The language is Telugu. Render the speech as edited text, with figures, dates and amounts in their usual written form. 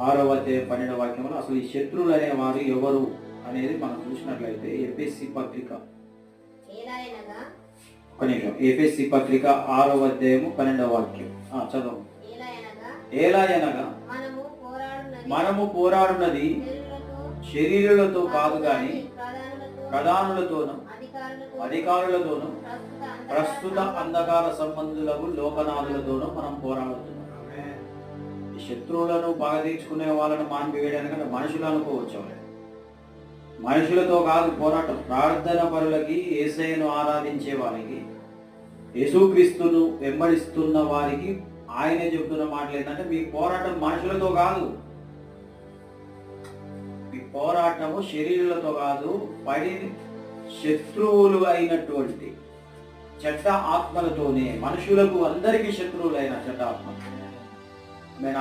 6వ అధ్యాయం 12వ వాక్యంలో అసలు ఈ శత్రువులు అనేవారు ఎవరు అనేది మనం చూసినట్లయితే ఎఫెసీ పత్రిక ఒక నిమిషం, ఎఫెసీ పత్రిక 6వ అధ్యాయము 12వ వాక్యం చదువు. ఏలాయనగా మనము పోరాడున్నది శరీరులతో కాదు గాని ప్రధానులతోనూ అధికారులతోనూ ప్రస్తుత అంధకార సంబంధులకు లోకనాథులతోనూ మనం పోరాడుతున్నాం. ఈ శత్రువులను బాగా తీర్చుకునే వాళ్ళను మాన్పివేయడానికంటే మనుషులు అనుకోవచ్చు. మనుషులతో కాదు పోరాటం. ప్రార్థన పరులకి, యేసయ్యను ఆరాధించే వారికి, యేసుక్రీస్తును వెంబడిస్తున్న వారికి ఆయనే చెబుతున్న మాటలు ఏంటంటే మీ పోరాటం మనుషులతో కాదు, మీ పోరాటము శరీరులతో కాదు, పడి శత్రువులు అయినటువంటి చెడ్డ ఆత్మలతోనే. మనుషులకు అందరికీ శత్రువులైన చెడ్డ ఆత్మ